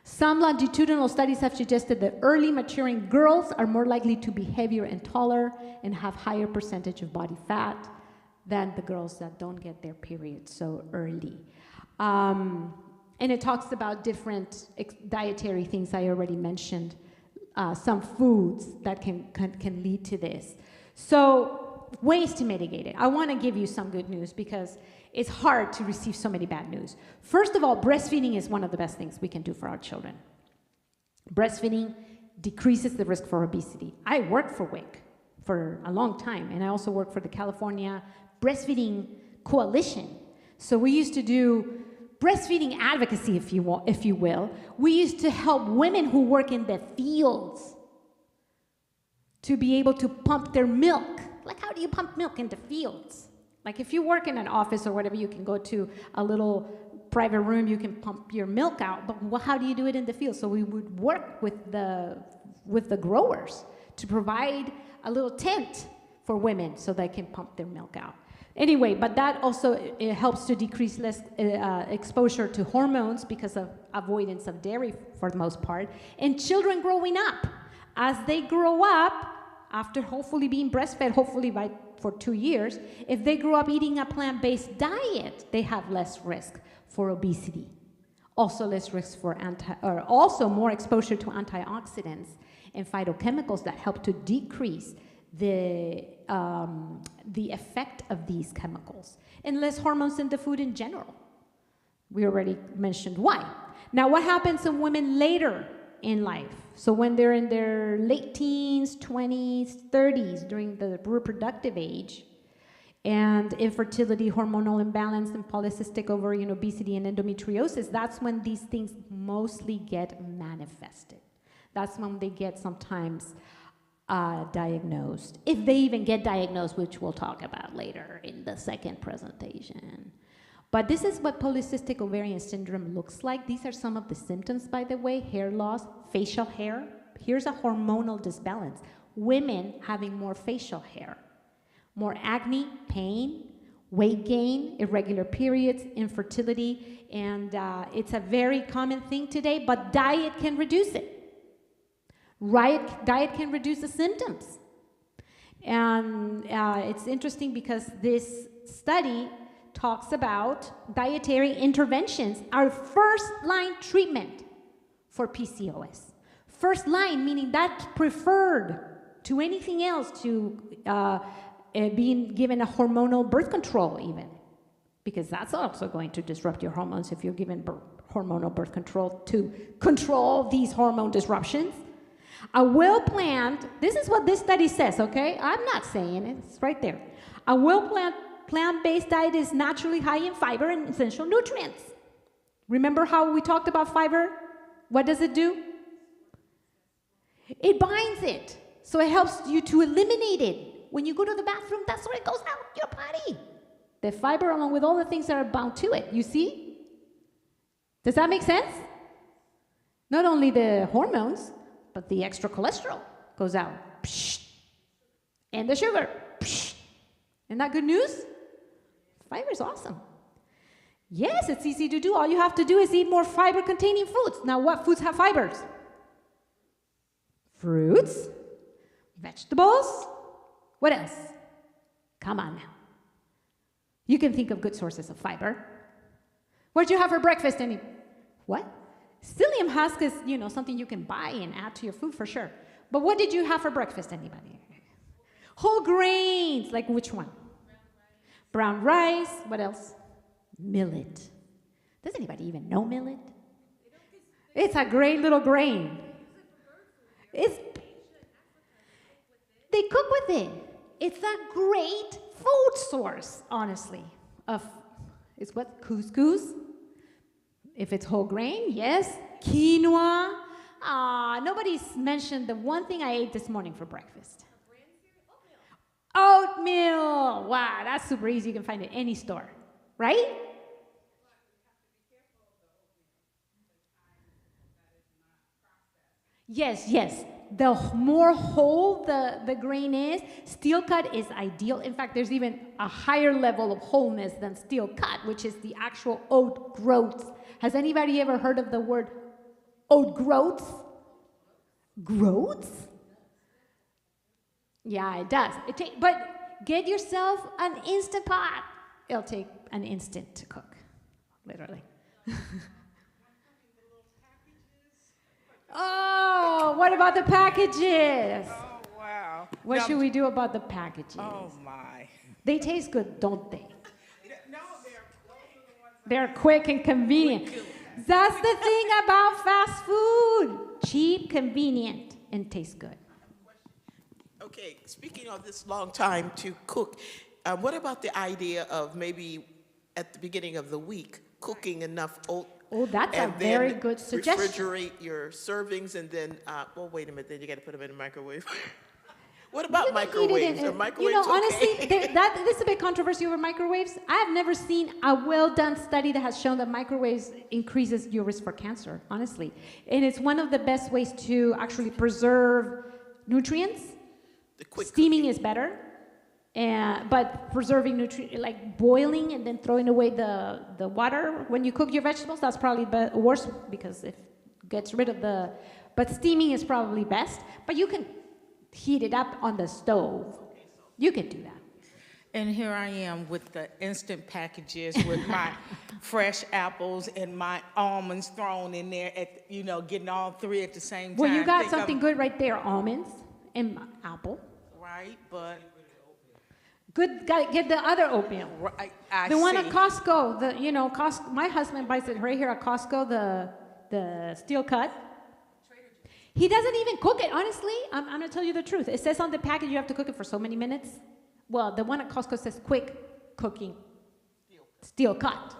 Some longitudinal studies have suggested that early maturing girls are more likely to be heavier and taller and have higher percentage of body fat than the girls that don't get their period so early. And it talks about different dietary things I already mentioned, some foods that can lead to this. So ways to mitigate it. I want to give you some good news because it's hard to receive so many bad news. First of all, breastfeeding is one of the best things we can do for our children. Breastfeeding decreases the risk for obesity. I worked for WIC for a long time, and I also worked for the California Breastfeeding Coalition. So we used to do breastfeeding advocacy, if you will. We used to help women who work in the fields to be able to pump their milk. Like, how do you pump milk in the fields? Like, if you work in an office or whatever, you can go to a little private room, you can pump your milk out, but how do you do it in the field? So we would work with the growers to provide a little tent for women so they can pump their milk out. Anyway, but that also helps to decrease less exposure to hormones because of avoidance of dairy for the most part. And children growing up, as they grow up, after hopefully being breastfed, for 2 years, if they grow up eating a plant-based diet, they have less risk for obesity. Also less risk for also more exposure to antioxidants and phytochemicals that help to decrease the effect of these chemicals, and less hormones in the food in general. We already mentioned why. Now, what happens in women later in life? So when they're in their late teens, 20s, 30s, during the reproductive age, and infertility, hormonal imbalance, and polycystic ovarian obesity and endometriosis, that's when these things mostly get manifested. That's when they get sometimes diagnosed, if they even get diagnosed, which we'll talk about later in the second presentation. But this is what polycystic ovarian syndrome looks like. These are some of the symptoms, by the way: hair loss, facial hair. Here's a hormonal disbalance. Women having more facial hair, more acne, pain, weight gain, irregular periods, infertility, and it's a very common thing today, but diet can reduce it. Diet can reduce the symptoms. And it's interesting because this study talks about dietary interventions, our first-line treatment for PCOS. First line, meaning that's preferred to anything else, to being given a hormonal birth control even, because that's also going to disrupt your hormones if you're given hormonal birth control to control these hormone disruptions. A well-planned, this is what this study says, okay? I'm not saying it, it's right there. A well-planned plant-based diet is naturally high in fiber and essential nutrients. Remember how we talked about fiber? What does it do? It binds it. So it helps you to eliminate it. When you go to the bathroom, that's where it goes out, your body. The fiber along with all the things that are bound to it, you see? Does that make sense? Not only the hormones, but the extra cholesterol goes out. Psh. And the sugar. Psh. Isn't that good news? Fiber is awesome. Yes, it's easy to do. All you have to do is eat more fiber-containing foods. Now, what foods have fibers? Fruits, vegetables. What else? Come on now. You can think of good sources of fiber. What did you have for breakfast? What? Psyllium husk is, something you can buy and add to your food for sure. But what did you have for breakfast, anybody? Whole grains. Like which one? Brown rice. What else? Millet. Does anybody even know millet? It's a great little grain. They cook with it. It's a great food source, honestly. It's what? Couscous? If it's whole grain, yes. Quinoa. Nobody's mentioned the one thing I ate this morning for breakfast. Oatmeal. Wow, that's super easy. You can find it in any store, right? Yes. The more whole the grain is, steel cut is ideal. In fact, there's even a higher level of wholeness than steel cut, which is the actual oat groats. Has anybody ever heard of the word oat groats? Groats? Yeah, it does. But get yourself an Instant Pot. It'll take an instant to cook, literally. Oh, what about the packages? Oh, wow. What should we do about the packages? Oh, my. They taste good, don't they? No, They're quick and convenient. That's the thing about fast food. Cheap, convenient, and tastes good. Okay, speaking of this long time to cook, what about the idea of maybe at the beginning of the week cooking enough oat? Oh, that's a and very then good suggestion. Refrigerate your servings and then, wait a minute, then you got to put them in the microwave. What about microwaves? Are microwaves honestly, okay? this is a bit controversy over microwaves. I have never seen a well-done study that has shown that microwaves increases your risk for cancer, honestly. And it's one of the best ways to actually preserve nutrients. Steaming is better, but preserving like boiling and then throwing away the water when you cook your vegetables, that's probably worse because it gets rid of but steaming is probably best. But you can heat it up on the stove. You can do that. And here I am with the instant packages with my fresh apples and my almonds thrown in there, getting all three at the same time. Well, you got something good right there, almonds and apple. Right, but... Good, get the other oatmeal. I the see. one at Costco, Costco, my husband buys it right here at Costco, the steel cut. He doesn't even cook it, honestly. I'm going to tell you the truth. It says on the package you have to cook it for so many minutes. Well, the one at Costco says quick cooking, steel cut.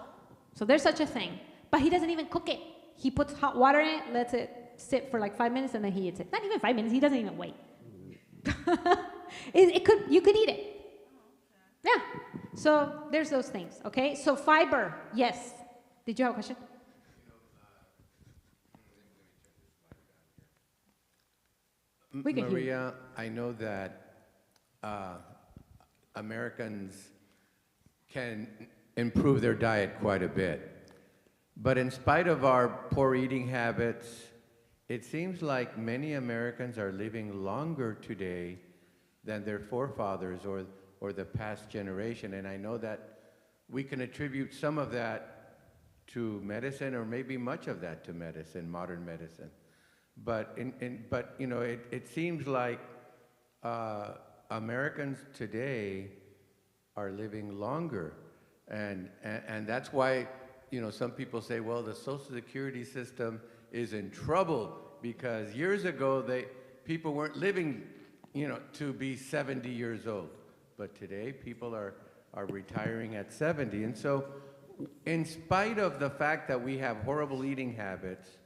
So there's such a thing. But he doesn't even cook it. He puts hot water in it, lets it sit for like 5 minutes, and then he eats it. Not even 5 minutes. He doesn't even wait. You could eat it. Yeah. So there's those things, okay? So fiber, yes. Did you have a question? We can hear you. Maria, I know that Americans can improve their diet quite a bit. But in spite of our poor eating habits, it seems like many Americans are living longer today than their forefathers or the past generation. And I know that we can attribute some of that to medicine, or maybe much of that to medicine, modern medicine. But it seems like Americans today are living longer, and that's why some people say, well, the Social Security system is in trouble because years ago people weren't living to be 70 years old, but today people are retiring at 70, and so in spite of the fact that we have horrible eating habits,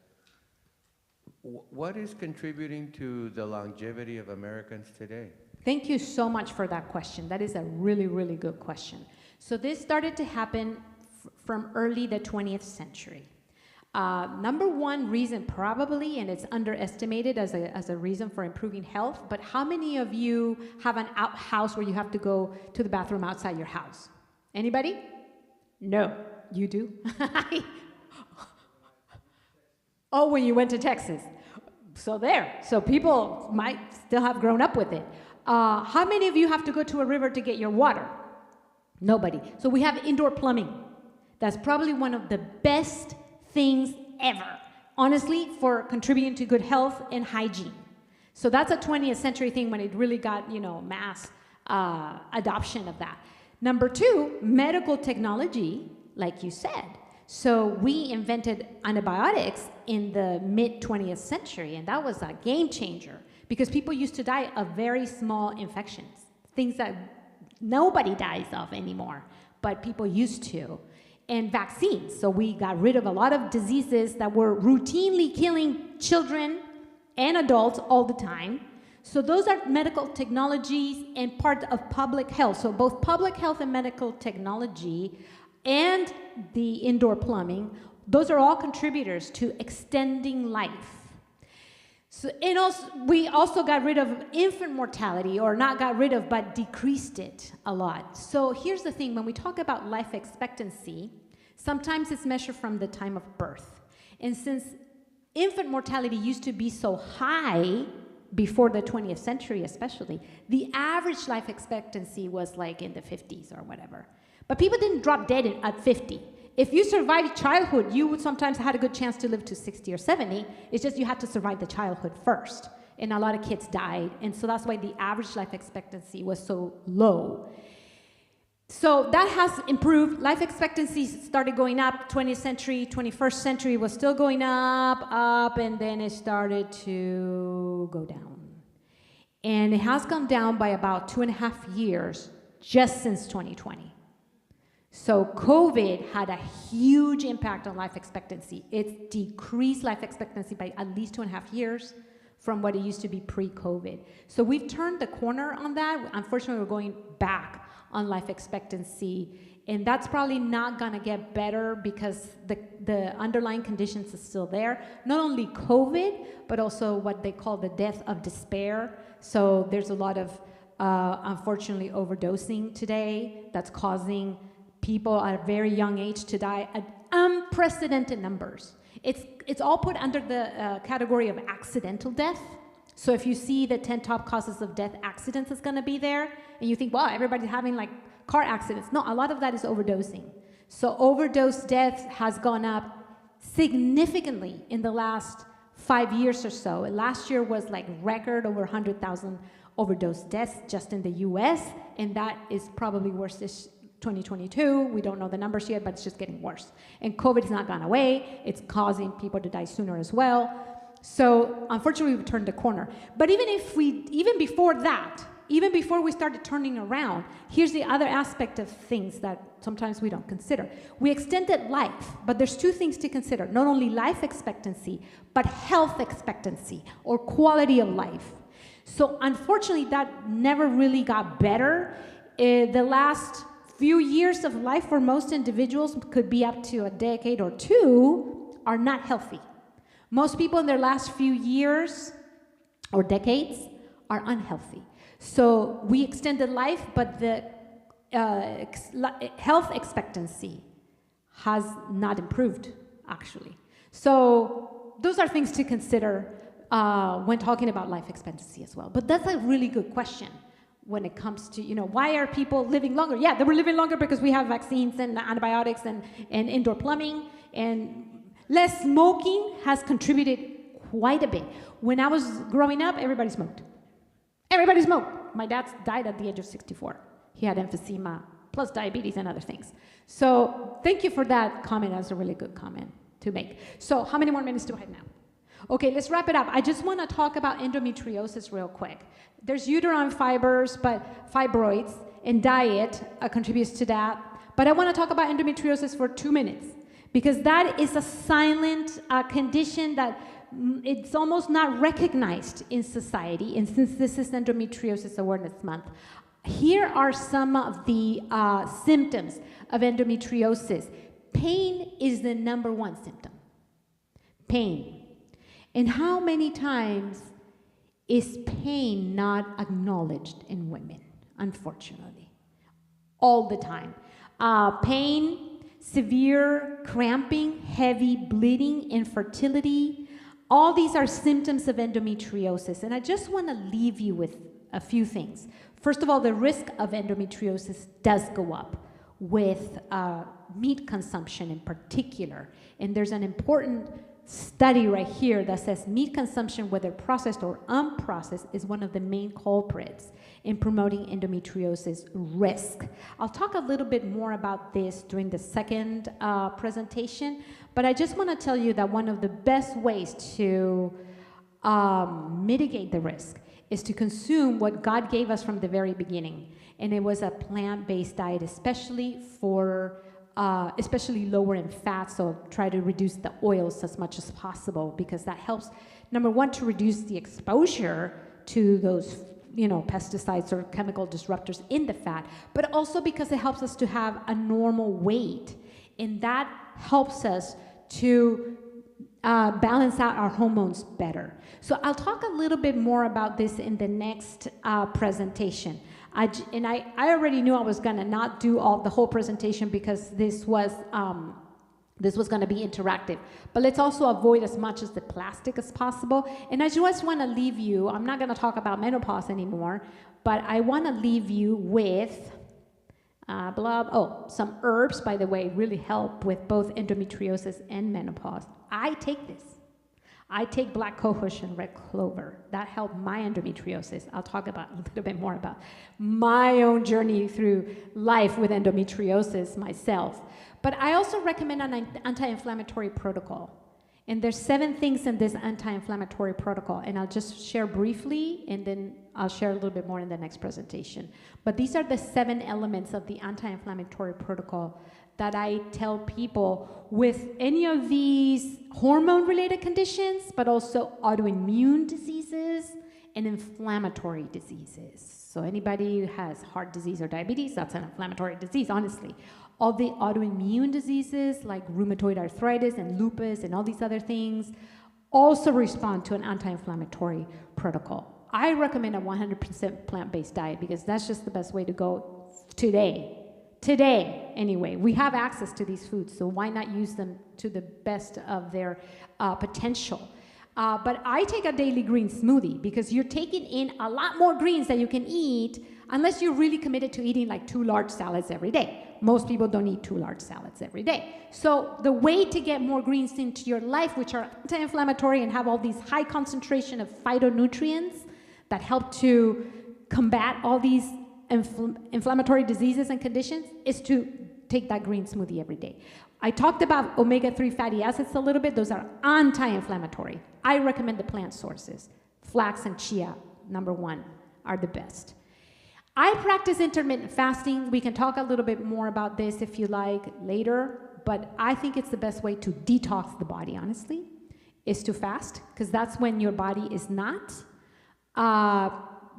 What is contributing to the longevity of Americans today? Thank you so much for that question. That is a really, really good question. So this started to happen from early the 20th century. Number one reason probably, and it's underestimated as a reason for improving health, but how many of you have an outhouse where you have to go to the bathroom outside your house? Anybody? No. You do? Oh, when you went to Texas. So there. So people might still have grown up with it. How many of you have to go to a river to get your water? Nobody. So we have indoor plumbing. That's probably one of the best things ever, honestly, for contributing to good health and hygiene. So that's a 20th century thing when it really got, mass adoption of that. Number two, medical technology, like you said. So we invented antibiotics in the mid-20th century, and that was a game changer because people used to die of very small infections, things that nobody dies of anymore, but people used to. And vaccines. So we got rid of a lot of diseases that were routinely killing children and adults all the time. So those are medical technologies and part of public health. So both public health and medical technology and the indoor plumbing, those are all contributors to extending life. So, and also, we also got rid of infant mortality, or not got rid of, but decreased it a lot. So here's the thing, when we talk about life expectancy, sometimes it's measured from the time of birth. And since infant mortality used to be so high before the 20th century especially, the average life expectancy was like in the 50s or whatever. But people didn't drop dead at 50. If you survived childhood, you would sometimes had a good chance to live to 60 or 70. It's just you had to survive the childhood first. And a lot of kids died. And so that's why the average life expectancy was so low. So that has improved. Life expectancy started going up. 20th century, 21st century was still going up, and then it started to go down. And it has gone down by about 2.5 years just since 2020. So COVID had a huge impact on life expectancy. It decreased life expectancy by at least 2.5 years from what it used to be pre-COVID. So we've turned the corner on that. Unfortunately, we're going back on life expectancy, and that's probably not gonna get better because the underlying conditions are still there. Not only COVID, but also what they call the death of despair. So there's a lot of, unfortunately, overdosing today that's causing people at a very young age to die at unprecedented numbers. It's all put under the category of accidental death. So if you see the 10 top causes of death, accidents is gonna be there, and you think, wow, everybody's having like car accidents. No, a lot of that is overdosing. So overdose death has gone up significantly in the last 5 years or so. Last year was like record over 100,000 overdose deaths just in the US, and that is probably worse this 2022, we don't know the numbers yet, but it's just getting worse. And COVID has not gone away. It's causing people to die sooner as well. So unfortunately, we've turned the corner. But even before that, even before we started turning around, here's the other aspect of things that sometimes we don't consider. We extended life, but there's two things to consider. Not only life expectancy, but health expectancy or quality of life. So unfortunately, that never really got better. The last few years of life for most individuals, could be up to a decade or two, are not healthy. Most people in their last few years or decades are unhealthy. So we extended life, but the health expectancy has not improved, actually. So those are things to consider when talking about life expectancy as well. But that's a really good question when it comes to, why are people living longer? Yeah, they were living longer because we have vaccines and antibiotics and indoor plumbing, and less smoking has contributed quite a bit. When I was growing up, everybody smoked. Everybody smoked. My dad died at the age of 64. He had emphysema, plus diabetes and other things. So thank you for that comment. That's a really good comment to make. So how many more minutes do I have now? Okay, let's wrap it up. I just want to talk about endometriosis real quick. There's uterine fibers, but fibroids, and diet contributes to that. But I want to talk about endometriosis for 2 minutes, because that is a silent condition that it's almost not recognized in society. And since this is Endometriosis Awareness Month, here are some of the symptoms of endometriosis. Pain is the number one symptom. Pain. And how many times is pain not acknowledged in women, unfortunately? All the time. Pain, severe cramping, heavy bleeding, infertility, all these are symptoms of endometriosis. And I just want to leave you with a few things. First of all, the risk of endometriosis does go up with meat consumption in particular. And there's an important study right here that says meat consumption, whether processed or unprocessed, is one of the main culprits in promoting endometriosis risk. I'll talk a little bit more about this during the second presentation, but I just want to tell you that one of the best ways to mitigate the risk is to consume what God gave us from the very beginning. And it was a plant-based diet, especially lower in fat, so try to reduce the oils as much as possible, because that helps, number one, to reduce the exposure to those pesticides or chemical disruptors in the fat, but also because it helps us to have a normal weight, and that helps us to balance out our hormones better. So I'll talk a little bit more about this in the next presentation. I already knew I was gonna not do the whole presentation because this was gonna be interactive. But let's also avoid as much as the plastic as possible. And I just wanna leave you, I'm not gonna talk about menopause anymore, but I wanna leave you with some herbs, by the way, really help with both endometriosis and menopause. I take this. I take black cohosh and red clover. That helped my endometriosis. I'll talk about a little bit more about my own journey through life with endometriosis myself. But I also recommend an anti-inflammatory protocol. And there's 7 things in this anti-inflammatory protocol, and I'll just share briefly, and then I'll share a little bit more in the next presentation. But these are the 7 elements of the anti-inflammatory protocol that I tell people with any of these hormone-related conditions, but also autoimmune diseases and inflammatory diseases. So anybody who has heart disease or diabetes, that's an inflammatory disease, honestly. All the autoimmune diseases like rheumatoid arthritis and lupus and all these other things also respond to an anti-inflammatory protocol. I recommend a 100% plant-based diet because that's just the best way to go today. Today, anyway, we have access to these foods, so why not use them to the best of their potential? But I take a daily green smoothie because you're taking in a lot more greens than you can eat unless you're really committed to eating like 2 large salads every day. Most people don't eat 2 large salads every day. So the way to get more greens into your life, which are anti-inflammatory and have all these high concentration of phytonutrients that help to combat all these inflammatory diseases and conditions, is to take that green smoothie every day. I talked about omega-3 fatty acids a little bit. Those are anti-inflammatory. I recommend the plant sources. Flax and chia, number 1, are the best. I practice intermittent fasting. We can talk a little bit more about this if you like later, but I think it's the best way to detox the body, honestly, is to fast, because that's when your body is not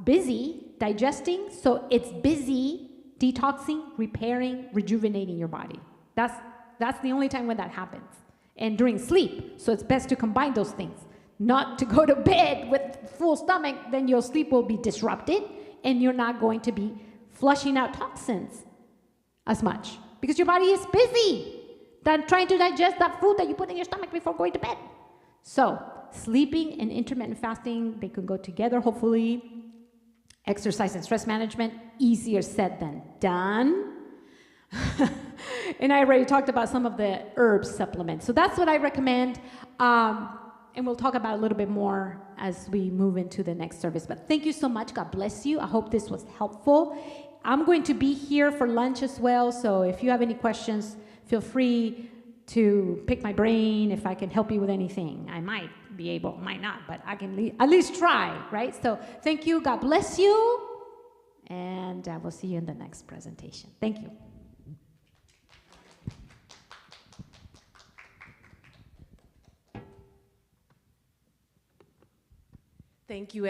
busy digesting, so it's busy detoxing, repairing, rejuvenating your body. That's the only time when that happens. And during sleep, so it's best to combine those things. Not to go to bed with full stomach, then your sleep will be disrupted and you're not going to be flushing out toxins as much because your body is busy than trying to digest that food that you put in your stomach before going to bed. So sleeping and intermittent fasting, they can go together, hopefully. Exercise and stress management, easier said than done. And I already talked about some of the herb supplements. So that's what I recommend. And we'll talk about a little bit more as we move into the next service. But thank you so much. God bless you. I hope this was helpful. I'm going to be here for lunch as well. So if you have any questions, feel free to pick my brain. If I can help you with anything, I might be able, might not, but I can at least try, right? So thank you. God bless you. And we'll see you in the next presentation. Thank you. Thank you,